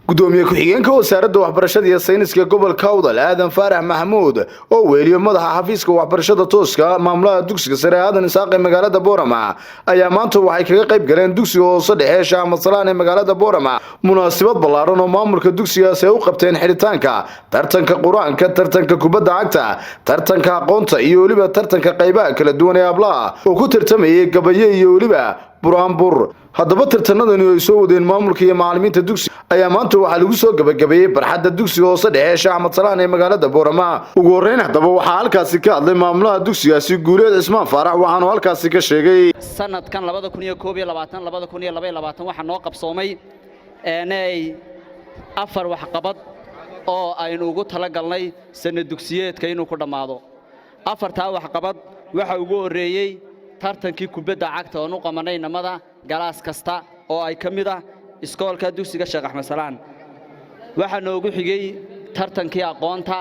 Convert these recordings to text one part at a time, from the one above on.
gudoomiye ku-xigeenka wasaaradda waxbarashada iyo sayniska gobolka Awdal Aadan Faarax Maxamuud oo weeliyo madaxa xafiiska waxbarashada tooska maamulaha dugsiga sare Aadan Isaaq ee magaalada Boorama ayaa maanta waxay kaga qayb galeen dugsiga hoose dhexe Shaah Masalaan ee magaalada Boorama munaasabad ballaaran oo maamulka dugsigaas ay u qabteen xiritaanka tartanka Quraanka, tartanka kubadda cagta, tartanka aqoonta iyo waliba tartanka qaybaha kala duwan ee ablaha oo ku tartamayay gabayo iyo waliba buraanbur. haddaba tartanadani ay soo wadeen maamulka iyo macallimiinta dugsiga ayaa maanta waxaa lagu soo gabagabeeyay barxadda dugsiga hoose dhexe Shaah Masalaan ee magaalada Boorama. ugu horeyn haddaba waxaa halkaasi ka hadlay maamulaha dugsigaasi Guuleed Ismaan Faarax waxaana halkaasi ka sheegay sanadkan 2022 waxaa noo qabsoomay afar waxqabad oo aynu ugu talagalnay sanad dugsiyeedka inuu ku dhamaado. afartaa waxqabad waxa ugu horeeyay tartankii kubadda cagta oo qabanay namada galaas kasta oo ay kamid ah iskoolka dugsiga Sheekh Axmed Salaan. waxa noogu xigay tartankii aqoonta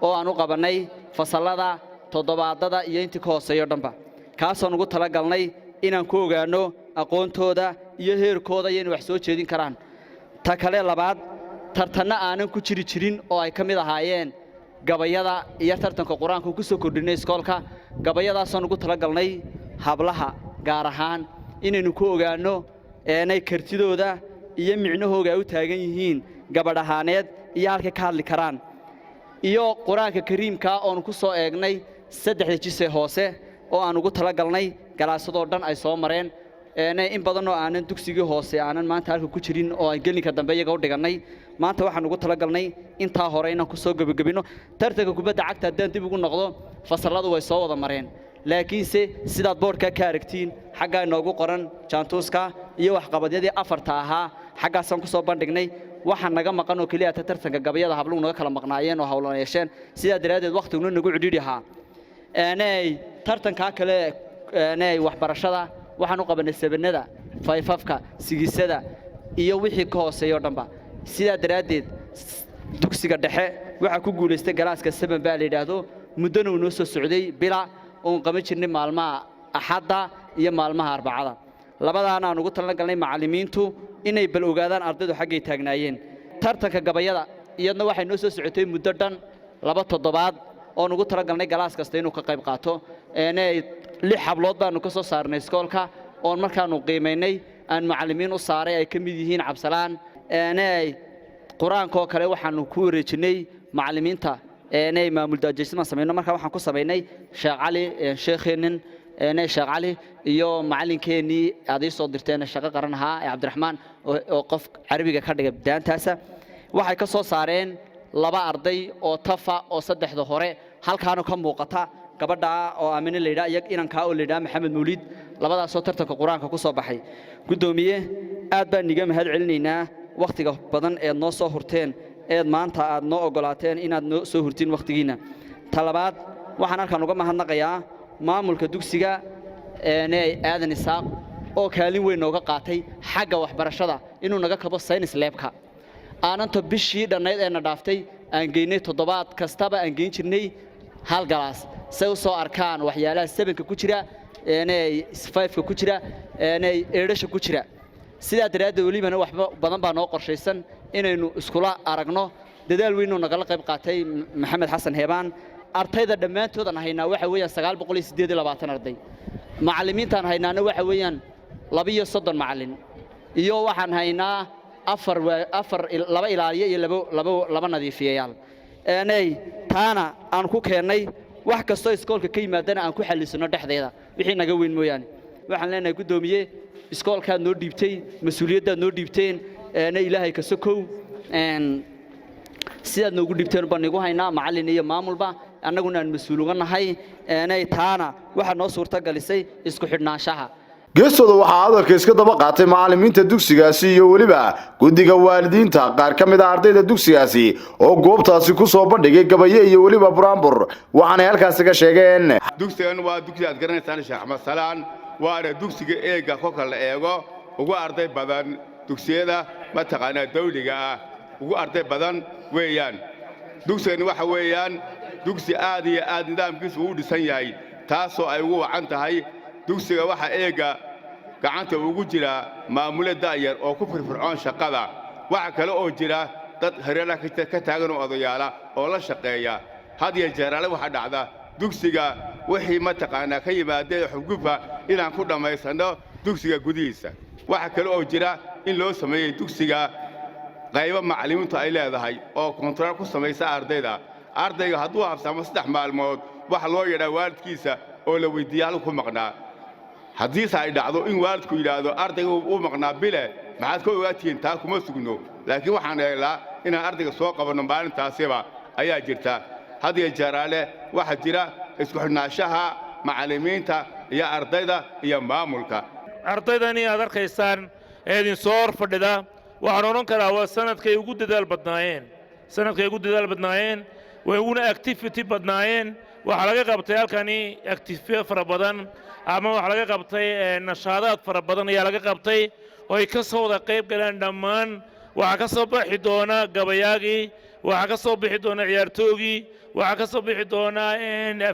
oo aanu qabanay fasalada toddobaadada iyo intii ka hooseeyo dhanba kaas oo ugu talagalnay inaan ku ogaano aqoontooda iyo heerkooda iyo in wax soo jeedin karaan. ta kale labaad tartanna aanan ku jirin oo ay kamid ahaayeen gabayada iyo tartanka quraanka ku soo kordhinay iskoolka. gabayadaas oo ugu talagalnay hablaha gaar ahaan inaynu ku ogaano inay kartidooda iyo micnahooga u taagan yihiin gabadhahaaneed iyo halka ka hadli karaan. iyo quraanka kariimka oo ku soo eegnay saddexda jis ee hoose oo aan ugu talagalnay galaasadoo dhan ay soo mareen in badan oo aanan dugsigii hoose aanan maanta halka ku jirin oo ay gelinka dambe iyaga u dhiganay. maanta waxaan ugu talagalnay intaa hore inaan ku soo gabagabino tartanka kubadda cagta haddaan dib ugu noqdo fasaladu way soo wada mareen laakiinse sidaad boorka ka aragtiin xagga inoogu qoran jaantuuska iyo waxqabadyadii afarta ahaa xaggaasaan ku soo bandhignay. waxaan naga maqan oo kaliya tartanka gabayada habluhu naga kala maqnaayeen oo hawlan yeesheen sidaa daraadeed waqtiguna nagu cidhiidhiyaa. tartanka kale waxbarashada waxaan u qabanay sabanada fayfafka sigisada iyo wixii ka hooseeyo dhanba. sidaa daraadeed dugsiga dhexe waxa ku guuleystay galaaska 7 baa la yiraahdo muddana uu noo soo socday bila oo qaban jirnay maalmaha axadda iyo maalmaha arbacada. labadaana aan ugu talagalnay macallimiintu inay bal ogaadaan ardaydu xaggay taagnaayeen. tartanka gabayada iyadna waxay noo soo socotay muddo dhan 2 toddobaad oo ugu talagalnay galaas kasta inuu ka qayb qaato. 6 hablood baanu ka soo saarnay iskoolka oo markaanu qiimeynay aan macallimiin u saaray ay kamid yihiin Cabsalaan quraanka oo kale waxaanu ku wareejinay macallimiinta maamul daajisma sameeyno. marka waxaan ku sameeynay Sheekh Cali sheekheenen Sheekh Cali iyo macallinkeenii aday soo dirteen shaqo qaran ahaa Cabdiraxmaan oo qof Carabiga ka dhigay daantaasa. waxay ka soo saareen 2 arday oo tafa oo saddexda hore halkaanu ka muuqata gabadha oo Aamina leeyahay iyaga inanka oo leeyahay Maxamed Mawlid. labadaas oo tartanka quraanka ku soo baxay. gudoomiye aad baan niga mahad celinaynaa waqtiga badan ee noo soo hurteen ee maanta aad noo ogolaateen inaad noo soo hurtiin waqtigiina. talabaad waxaan halkaan uga mahadnaqayaa maamulka dugsiga Aadan Isaaq oo kaalin weyn nooga qaatay xagga waxbarashada inuu naga kabo science labka. aananta bishii dhanayd ee na dhaaftay aan geynay toddobaad kastaba aan geyn jirnay hal galaas say u soo arkaan waxyaalaha 7ka ku jira 5ka ku jira 8ka ku jira. sidaa daraadeed waliba wax badan baa noo qorshaysan inaynu iskula aragno. dadaal weyn oo naga qayb qaatay Maxamed Xasan Heebaan. ardayda dhamaantoodan haynaa waxa weeyaan 928 arday. macallimiintan haynaana waxa weeyaan 32 macallin iyo waxaan haynaa 2 ilaaliye iyo 2 nadiifiyayaal. taana aan ku keenay wax kasto iskoolka ka yimaadana aan ku xalisno dhexdeeda wixii naga weyn mooyaan. waxaan leenahay gudoomiye iskoolka noo dhiibtay mas'uuliyadda noo dhiibteen ilaahay ka sokow sidaad noogu dhiibteen baan igu haynaa macallin iyo maamulba annaguna aan mas'uul uga nahay. taana waxa noo suurta galisay isku xidhnaanshaha. geestooda waxaa hadalka iska daba qaatay macallimiinta dugsigaasi iyo waliba guddiga waalidiinta qaar ka mid ah ardayda dugsigaasi oo goobtaasi ku soo bandhigay gabayo iyo waliba buraanbur waxaanay halkaasi ka sheegeen dugsigan waa dugsi aad garanaysaan Sheekh Axmed Salaan waana dugsiga eega kolka la eego ugu arday badan dugsiyada mataqaanaa dawliga ah ugu arday badan weeyaan. dugsigan waxa weeyaan dugsi aad iyo aad nidaamkiisu u dhisan yahay taasoo ay ugu wacan tahay dugsiga waxa eega gacanta ugu jira maamulada daayar oo ku firfircoon shaqada waxa kale oo jira dad hareeraha ka taagan oo odayaala oo la shaqeeya had iyo jeer waxa dhacda dugsiga wixii mataqaanaa ka yimaadee xubgufa inaan ku dhammaysano dugsiga gudihiisa waxa kale oo jira in loo sameeyay dugsiga qaybo macallimiintu ay leedahay oo kontarool ku samaysa ardayga hadduu habsamo 3 maalmood waxa loo yeedhaa waalidkiisa oo la weydiiyaa ku maqnaa haddii ay dhacdo in waalidku yiraahdo ardaygu uu maqnaa bile maxaad ka ogaatiin taa kuma sugno laakiin waxaan eeglaa inaan ardayga soo qabanno maalintaasiba ayaa jirta had iyo jeer waxa jira isku xidhnaanshaha macallimiinta iyo ardayda iyo maamulka ardaydani aad arkaysaan ee idin soo hor fadhida waxaan oran karaa waa sanadkay ugu dadaal badnaayeen way uguna activity badnaayeen waxa laga qabtay halkani activity fara badan ama waxa laga qabtay nashaadaad fara badan ayaa laga qabtay oo ay ka soo wada qayb galeen dhammaan waxa ka soo bixi doona gabayaagii waxa ka soo bixi doona ciyaartoogii waxa ka soo bixi doona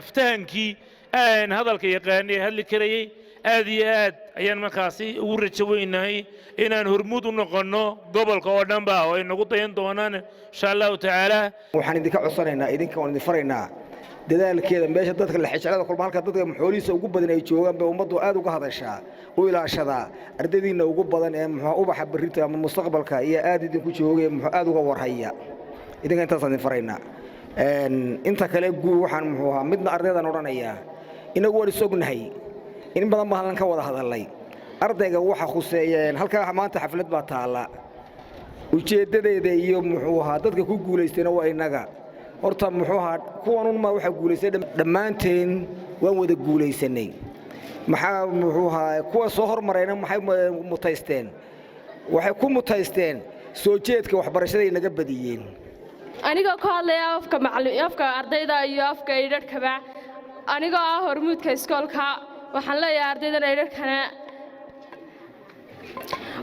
aftaankii hadalka yaqaanay hadli karayay aad iyo aad ayaan markaasi ugu rajo weynahay inaan hormuud u noqono gobolka oo dhanba oo ay nagu dayan doonaan insha Allah taala waxaan idinka codsanaynaa idinka oo idin faraynaa dadaalkeeda meesha dadka la xijaalada kulma halka dadka maxooliisa ugu badan ay joogaan bay ummaddu aad uga hadashaa u ilaashada ardaydiina ugu badan ee ubaxa barrinta ama mustaqbalka iyo aad idinku joogay aad uga warhaya idinka intaas idin faraynaa inta kale waxaan midna ardaydan odhanayaa inagu waan isognahay in badan baan ka wada hadalay ardayga waxa khuseeyeen halka maanta xaflad baa taala ujeedadeeda iyo dadka ku guuleystayna waa inaga horta kuwan ma waxa guuleystay dhammaanteen waan wada guuleysanay maxaa kuwa soo hormarayna maxay mutaysteen waxay ku mutaysteen soo jeedka waxbarashada inaga badiyeen anigoo ka hadlaya afka ardayda iyo afka idhadhkaba anigoo hormuudka iskoolka waxaan leeyahay ardaydan idhadhkana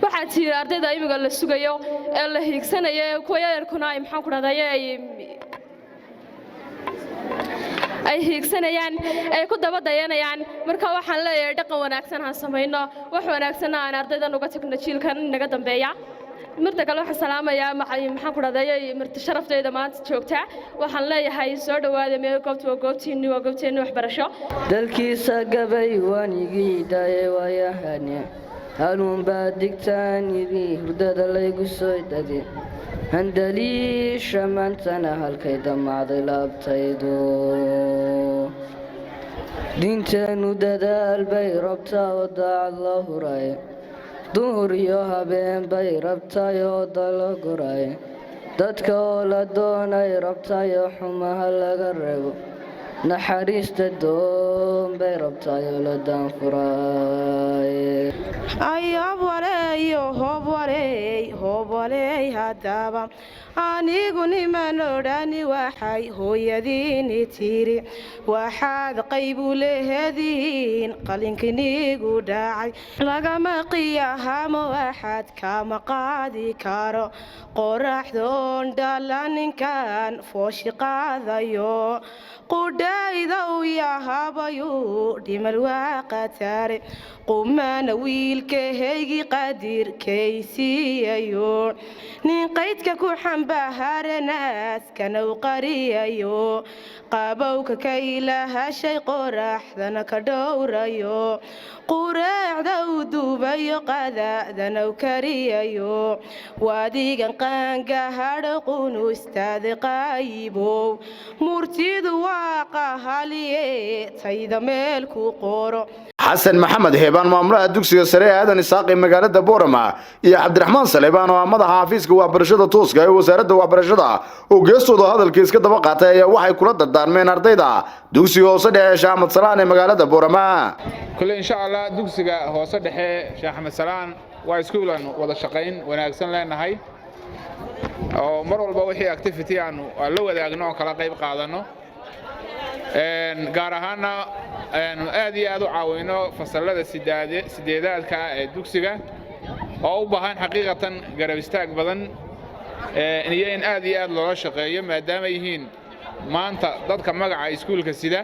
waxaa jira ardayda imiga la sugayo ee la hiigsanayo kuwa yarkuna ay maxaan ku dhahdaye ay hiigsanayaan ay ku daba dayanayaan marka waxaan leeyahay dhaqan wanaagsan aan samayno wax wanaagsan aan ardaydan uga tagno jiilkan inaga dambeeya marta kale waxaan salaamayaa maxaan ku dhahdaye marti sharaftayda maanta joogta waxaan leeyahay soo dhawaada meel goobtiinni waa goobteenni waxbarasho dalkiisa gabay waanigii daye waayahane halun baa digtaanidii hurdada laygu soo dade handaliisha maantana halkay damacday laabtaydo diinteennu dadaal bay rabtaa oo daacad la huray duhur iyo habeen bay rabtay oo dalo goray dadka oo la doonay rabtayoo xumaha laga reebo naxariista doon bay rabtayoo la daanfuray hobwaley haddaba anigu niman odhani waxay hooyadiini tiri waxaad qaybu leehediin qalinkinigu dhacay lagama qiyahamo waxaad kama qaadi karo qoraxdoon dhalaninkan fooshi qaadayo qudhaydow yahabayu dhimal waa qatare qumana wiilkahaygi qadirkaysiiyayo nin qaydka ku xambaharanaskana u qariyayo qabowka ka ilahashay qoraxdana ka dhowrayo qureecda u duubayo qadaadana u kariyayo waadigan qaangahadho qunu istaade qaayibow murtidu waa qahaliye tayda meel ku qoro xasan maxamed heebaan maamulaha dugsiga sare ee aadan isaaqi magaalada boorama iyo cabdiraxmaan saleebaan oo madaxa xafiiska waxbarashada tooska ee wasaaradda waxbarashada oo geestooda hadalka iska daba qaatay ayaa waxay kula dardaarmeen ardayda dugsiga hoose dhexe Sheekh Axmed Salaan ee magaalada boorama kulli insha Allah dugsiga hoose dhexe Sheekh Axmed Salaan waa iskuulan wada shaqayn wanaagsan leenahay oo mar walba wixii activity aanu la wadaagno oo kala qayb qaadano gaar ahaan aad iyo aad u caawino fasalada sideedaadka ee dugsiga oo u baahan xaqiiqatan garab istaag badan iyo in aad iyo aad loola shaqeeyo maadaama yihiin maanta dadka magaca iskuulka sida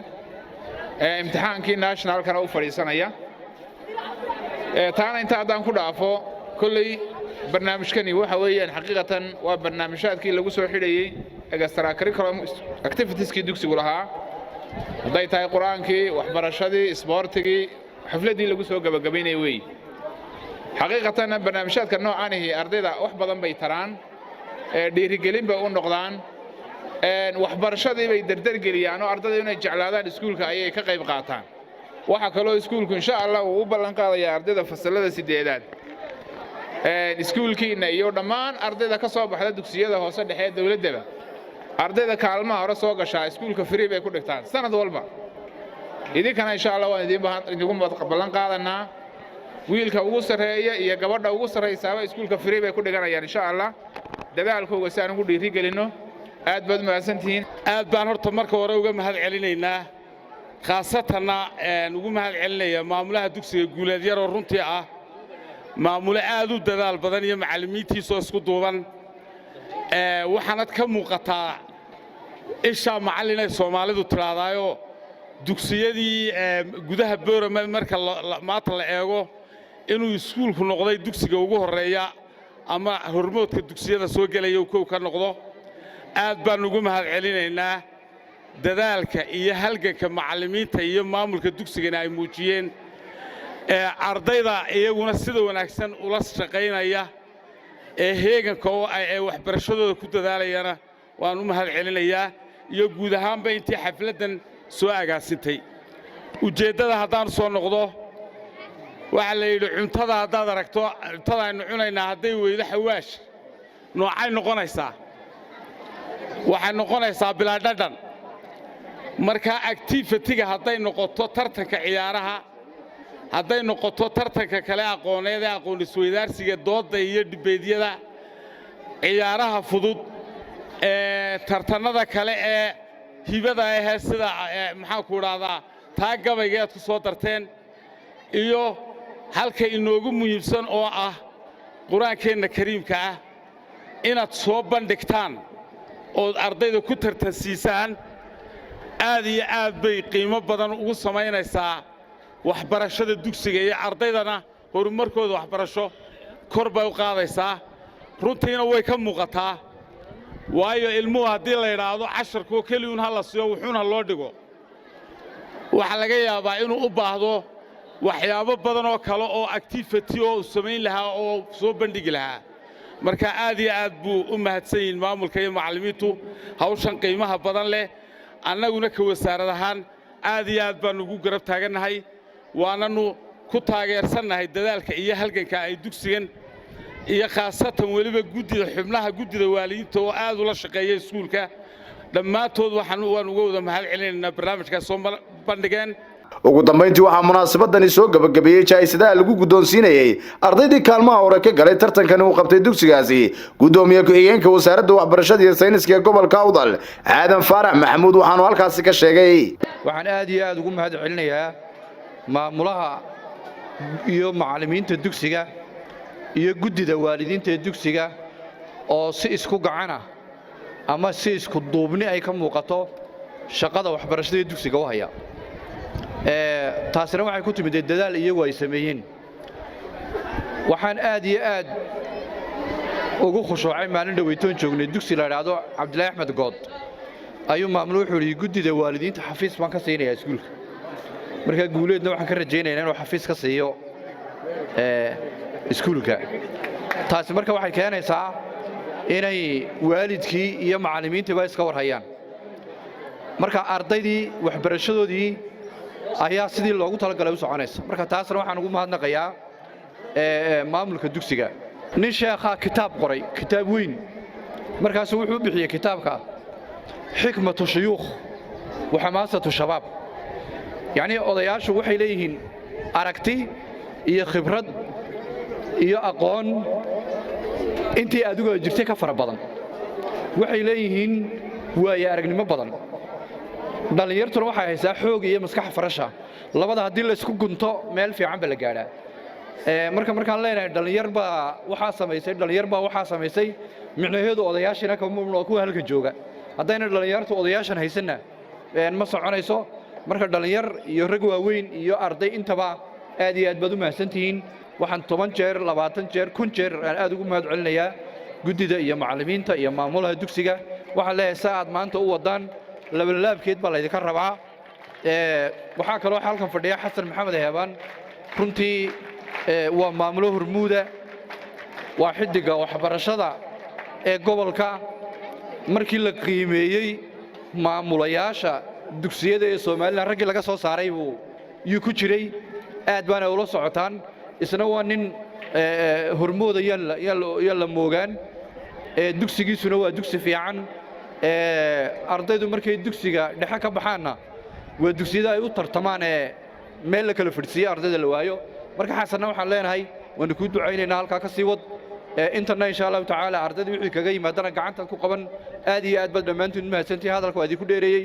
imtixaankii nationalkana u fadhiisanaya taana inta haddaan ku dhaafo kolley barnaamijkani waxa weeyaan xaqiiqatan waa barnaamijyaadkii lagu soo xidhayay extra curriculum activitieski dugsigu lahaa hadday tahay quraankii waxbarashadii isboortigii xafladii lagu soo gabagabaynayay weey xaqiiqatan barnaamijyaadka noocan ah ardayda wax badan bay taraan dhiirigelin bay u noqdaan waxbarashadii bay dardargeliyaan oo ardayda inay jeclaadaan iskuulka ayay ka qayb qaataan waxa kaloo iskuulku insha Allah uu u ballan qaadayaa ardayda fasalada 8aad iskuulkiina iyo dhammaan ardayda ka soo baxda dugsiyada hoose dhexe ee dawladda ardayda kaalmaha hore soo gashaa iskuulka free bay ku dhigtaan sanad walba idinkana insha Allah waan idinku ballan qaadanaa wiilka ugu sareeya iyo gabadha ugu sareysaaba iskuulka free bay ku dhiganayaan insha Allah dadaalkooda si aan ugu dhiirigelino aad baad mahadsantihiin aad baan horta marka hore uga mahad celinaynaa khaasatan ugu mahad celinaya maamulaha dugsiga Guuleed Yar oo runtii ah maamule aad u dadaal badan iyo macallimiintiisa isku duuban waxaanad ka muuqataa isha macallinay Soomaalidu tiraadaayo dugsiyadii gudaha Boorama marka maanta la eego inuu iskuulku noqday dugsiga ugu horeeya ama hormoodka dugsiyada soo galaya uu ka noqdo aad baan ugu mahad celinaynaa dadaalka iyo halganka macallimiinta iyo maamulka dugsigana ay muujiyeen ardayda iyaguna sida wanaagsan ula shaqaynaya heeganka oo ay waxbarashadooda ku dadaalayana waan u mahad celinayaa iyo guud ahaanba intii xafladan soo agaasintay ujeedada haddaan soo noqdo waxa la yidhi cuntada haddaad aragto cuntada aynu cunaynaa hadday weydo xawaash noocay noqonaysaa waxay noqonaysaa bilaa dhadhan marka activity-ga hadday noqoto tartanka ciyaaraha hadday noqoto tartanka kale aqooneed ee aqoon isweydaarsiga dooda iyo dibeedyada ciyaaraha fudud tartanada kale ee hibada ah sida maxaa ku raada taa gabayga aad ku soo darteen iyo halka inoogu muhiimsan oo ah quraankeena kariimka ah inaad soo bandhigtaan oo ardayda ku tartansiisaan aad iyo aad bay qiimo badan ugu samaynaysaa waxbarashada dugsiga iyo ardaydana horumarkooda waxbarasho kor bay u qaadaysaa runtiina way ka muuqataa waayo ilmuhu haddii la yidhaahdo casharkoo keliyuun ha la siiyo wuxuuna loo dhigo waxa laga yaabaa inuu u baahdo waxyaabo badan oo kale oo activity oo samayn lahaa oo soo bandhigi lahaa marka aad iyo aad buu u mahadsan yihiin maamulka iyo macallimiintu hawshan qiimaha badan leh annaguna ka wasaarad ahaan aad iyo aad baan ugu garab taagannahay waananu ku taageersannahay dadaalka iyo halganka ay dugsigan iyo khaasatan weliba xubnaha guddida waalidiinta oo aad ula shaqeeya iskuulka dhammaantood waan uga wada mahad celinaynaa barnaamijkaas soo bandhigeen ugu dambeyntii waxaa munaasabadani soo gabagabeeyay jaayisadaha lagu guddoonsiinayay ardaydii kaalmaha hore ka galay tartankani uu qabtay dugsigaasi gudoomiye ku-xigeenka wasaaradda waxbarashada iyo sayniska ee gobolka Awdal Aadan Faarax Maxamuud waxaanu halkaasi ka sheegay waxaan aad iyo aad ugu mahad celinayaa maamulaha iyo macallimiinta dugsiga iyo guddida waalidiinta ee dugsiga oo si isku gacana ama si isku duubni ay ka muuqato shaqada waxbarashada dugsiga u haya taasina waxay ku timid dadaal iyagu ay sameeyeen waxaan aad iyo aad ugu khushuucay maalin dhaweytoon joognay dugsi la yiraahdo Cabdilaahi Axmed Good ayuu maamuluhu wuxuu yiri guddida waalidiinta xafiis baan ka siinayaa iskuulka marka Guuleedna waxaan ka rajaynaynaa inuu xafiis ka siiyo iskuulka taasi marka waxay keenaysaa inay waalidkii iyo macallimiintiba iska warhayaan marka ardaydii waxbarashadoodii ayaa sidii loogu talagalay u soconaysa marka taasna waxaan ugu mahadnaqayaa maamulka dugsiga nin sheekha kitaab qoray kitaab weyn markaas wuxuu bixiyay kitaabka xikmatu shuyuukh wa xamaasatu shabaab yani odayaashu waxay leeyihiin aragti iyo khibrad iyo aqoon intii adigu jirtay ka fara badan waxay leeyihiin waaya aragnimo badan dhalinyartuna waxay haysaa xoog iyo maskax farasha labada hadii la isku gunto meel fiican ba la gaaraa markaan leenahay dhalinyar baa waxa samaysay micnaheedu odayaashina kuma ku halka jooga hadayna dhalinyartu odayaashan haysana ma soconayso marka dhalinyar iyo rag waaweyn iyo arday intaba aad iyo aad baad u mahadsantihiin waxaan 10 jeer 20 jeer 1 jeer aan aad ugu mahad celinayaa guddida iyo macallimiinta iyo maamulaha dugsiga waxaan leeyahay saad maanta u wadaan labalaabkeed baa la idinka rabaa waxaa kaloo halkan fadhiya xasan maxamed heebaan runtii waa maamulo hormuuda waa xidiga waxbarashada ee gobolka markii la qiimeeyay maamulayaasha dugsiyada ee Soomaaliland raggii laga soo saaray buu ku jiray aad baan ula socotaan isna waa nin hormooda yalla moogaan dugsigiisuna waa dugsi fiican ardaydu markay dugsiga dhexe ka baxaanna waa dugsiyada ay u tartamaan meel la kala fadhsiiyo ardayda la waayo marka xasanna waxaan leenahay waan ku ducaynaynaa halka ka sii wad intana insha Allah taala ardaydu wixii kaga yimaadana gacanta ku qaban aad iyo aad bad dhamaantiin mahadsantii hadalku aad ku dheereeyay